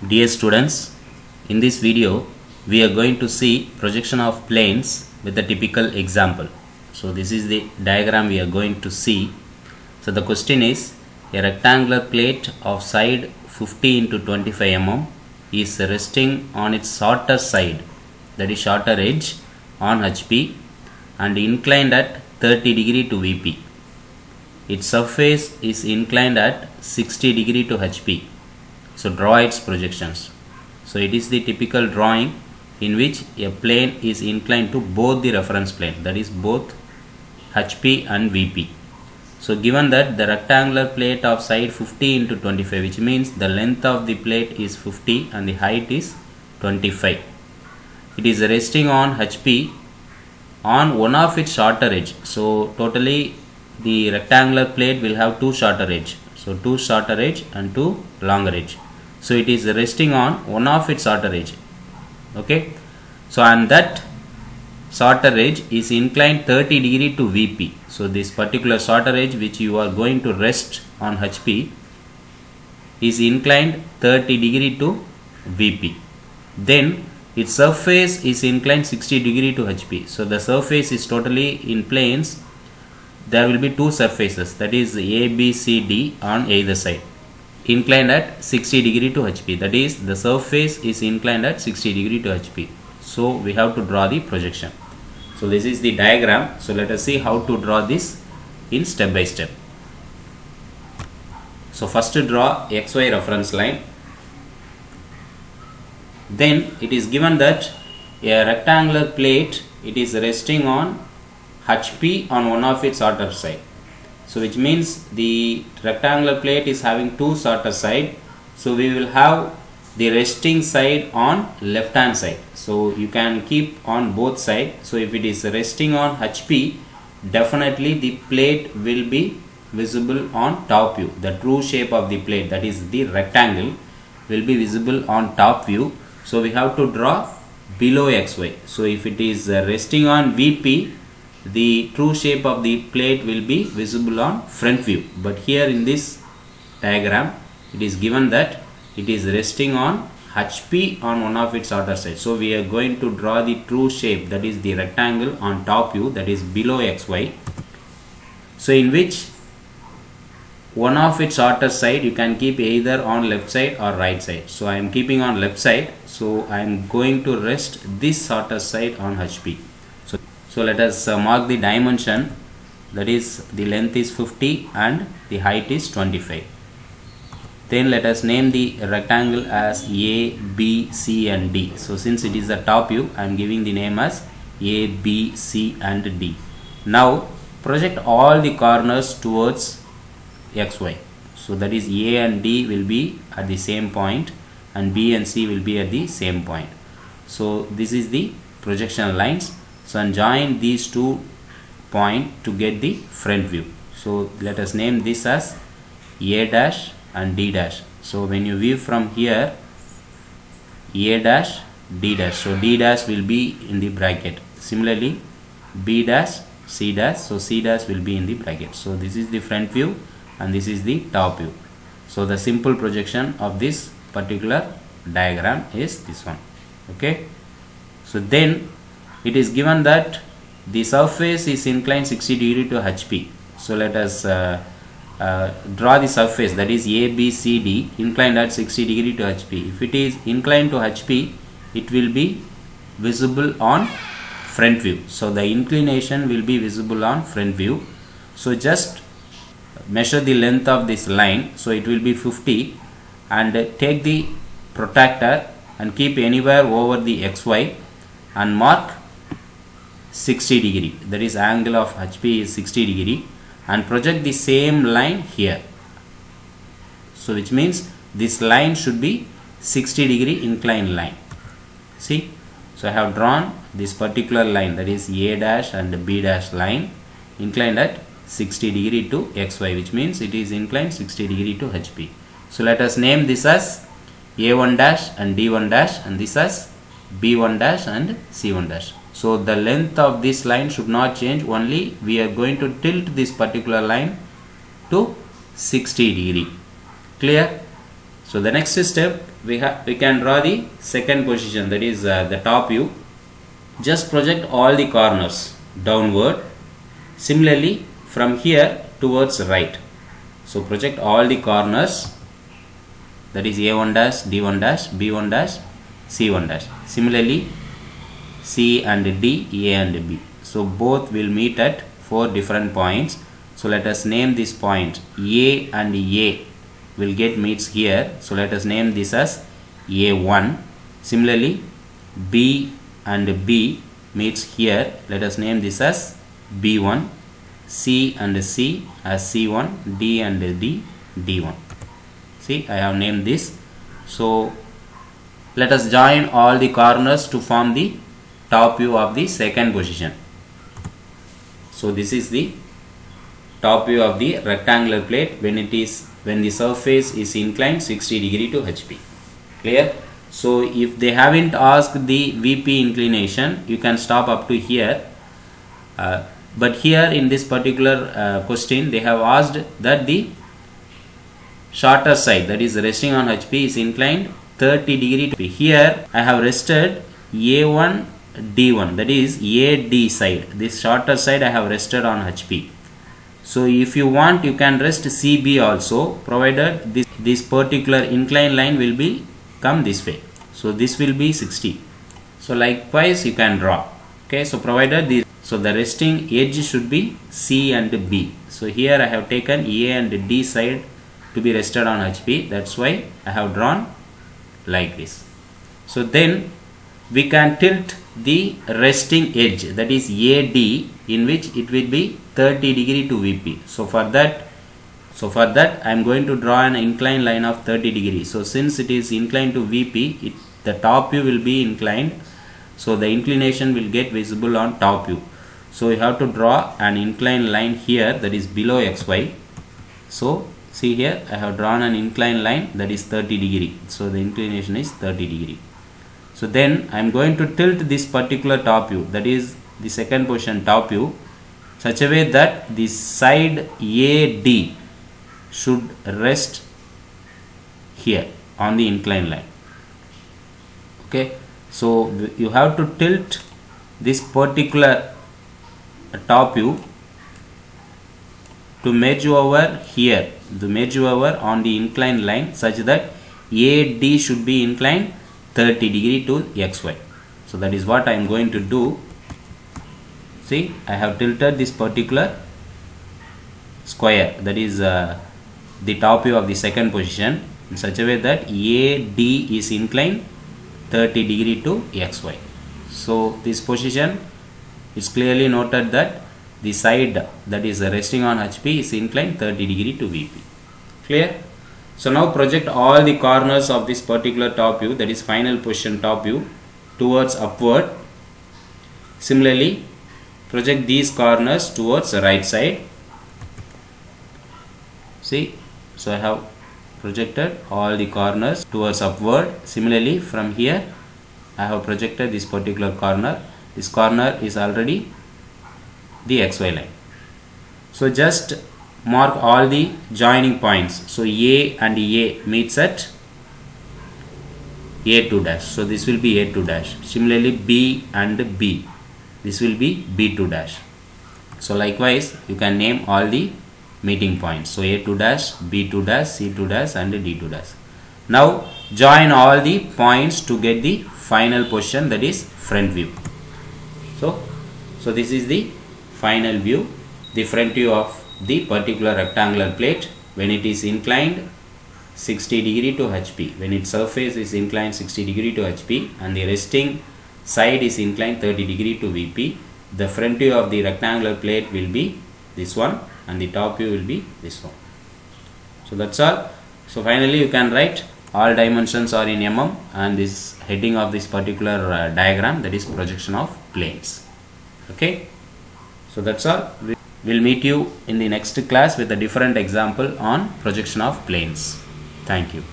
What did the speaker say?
Dear students, in this video we are going to see projection of planes with a typical example. So this is the diagram we are going to see. So the question is, a rectangular plate of side 50 into 25 mm is resting on its shorter side, that is shorter edge, on HP and inclined at 30 degree to VP. Its surface is inclined at 60 degree to HP. So draw its projections. So it is the typical drawing in which a plane is inclined to both the reference plane, that is both HP and VP. So given that the rectangular plate of side 50 into 25, which means the length of the plate is 50 and the height is 25. It is resting on HP on one of its shorter edge. So totally the rectangular plate will have two shorter edge. So two shorter edge and two longer edge. So it is resting on one of its shorter edge. Okay. So and that shorter edge is inclined 30 degree to VP. So this particular shorter edge which you are going to rest on HP is inclined 30 degree to VP. Then its surface is inclined 60 degree to HP. So the surface is totally in planes. There will be two surfaces, that is A, B, C, D on either side, inclined at 60 degree to HP. That is the surface is inclined at 60 degree to HP. So we have to draw the projection. So this is the diagram. So let us see how to draw this in step by step. So first to draw XY reference line. Then it is given that a rectangular plate, it is resting on HP on one of its shorter side. So which means the rectangular plate is having two shorter side. So we will have the resting side on left hand side. So you can keep on both sides. So if it is resting on HP, definitely the plate will be visible on top view. The true shape of the plate, that is the rectangle, will be visible on top view. So we have to draw below XY. So if it is resting on VP, the true shape of the plate will be visible on front view. But here in this diagram, it is given that it is resting on HP on one of its shorter side. So we are going to draw the true shape, that is the rectangle on top view, that is below XY. So in which one of its shorter side you can keep either on left side or right side. So I am keeping on left side. So I am going to rest this shorter side on HP. So let us mark the dimension, that is the length is 50 and the height is 25. Then let us name the rectangle as A, B, C and D. So since it is the top view, I am giving the name as A, B, C and D. Now project all the corners towards XY. So that is A and D will be at the same point and B and C will be at the same point. So this is the projection lines. So and join these two points to get the front view. So let us name this as A dash and D dash. So when you view from here, A dash, D dash. So D dash will be in the bracket. Similarly, B dash, C dash. So C dash will be in the bracket. So this is the front view and this is the top view. So the simple projection of this particular diagram is this one. Okay. So then it is given that the surface is inclined 60 degree to HP. So let us draw the surface, that is A, B, C, D inclined at 60 degree to HP. If it is inclined to HP, it will be visible on front view. So the inclination will be visible on front view. So just measure the length of this line. So it will be 50 and take the protractor and keep anywhere over the XY and mark 60 degree, that is angle of HP is 60 degree, and project the same line here. So which means this line should be 60 degree inclined line. See, so I have drawn this particular line, that is A dash and B dash line inclined at 60 degree to XY, which means it is inclined 60 degree to HP. So let us name this as A1 dash and D1 dash and this as B1 dash and C1 dash. So the length of this line should not change, only we are going to tilt this particular line to 60 degree. Clear? So the next step, we can draw the second position, that is the top view. Just project all the corners downward. Similarly from here towards right. So project all the corners, that is A1 dash, D1 dash, B1 dash, C1 dash. Similarly C and D, A and B. So both will meet at 4 different points. So let us name this point A and A will get meets here. So let us name this as A1. Similarly B and B meets here. Let us name this as B1. C and C as C1, D and D, D1. See, I have named this. So let us join all the corners to form the top view of the second position. So this is the top view of the rectangular plate when the surface is inclined 60 degree to HP. Clear? So if they haven't asked the VP inclination, you can stop up to here. But here in this particular question, they have asked that the shorter side, that is resting on HP, is inclined 30 degree to HP. Here I have rested A1 D1, that is AD side. This shorter side I have rested on HP. So if you want, you can rest CB also, provided this particular inclined line will be come this way. So this will be 60. So likewise you can draw. Okay, so provided the resting edge should be C and B. So here I have taken A and D side to be rested on HP. That's why I have drawn like this. So then we can tilt the resting edge, that is AD, in which it will be 30 degree to VP. So for that I am going to draw an inclined line of 30 degrees. So since it is inclined to VP, the top view will be inclined. So the inclination will get visible on top view. So you have to draw an inclined line here, that is below XY. So see here, I have drawn an inclined line that is 30 degree. So the inclination is 30 degree. So then I am going to tilt this particular top view, that is the second position top view, such a way that the side AD should rest here on the inclined line. Okay, so you have to tilt this particular top view to merge over here, on the inclined line, such that AD should be inclined 30 degree to XY. So that is what I am going to do. See, I have tilted this particular square, that is the top view of the second position, in such a way that AD is inclined 30 degree to XY. So this position is clearly noted that the side that is resting on HP is inclined 30 degree to VP. Clear? So now project all the corners of this particular top view, that is final position top view, towards upward. Similarly project these corners towards the right side. See, so I have projected all the corners towards upward. Similarly from here I have projected this particular corner. This corner is already the XY line. So just mark all the joining points. So A and A meets at A2 dash. So this will be A2 dash. Similarly B and B, this will be B2 dash. So likewise you can name all the meeting points. So A2 dash, B2 dash, C2 dash and D2 dash. Now join all the points to get the final position, that is front view. So this is the final view, the front view of the particular rectangular plate when it is inclined 60 degree to HP, when its surface is inclined 60 degree to HP and the resting side is inclined 30 degree to VP. The front view of the rectangular plate will be this one and the top view will be this one. So that's all. So finally you can write all dimensions are in mm and this heading of this particular diagram, that is projection of planes. Okay, so that's all. We'll meet you in the next class with a different example on projection of planes. Thank you.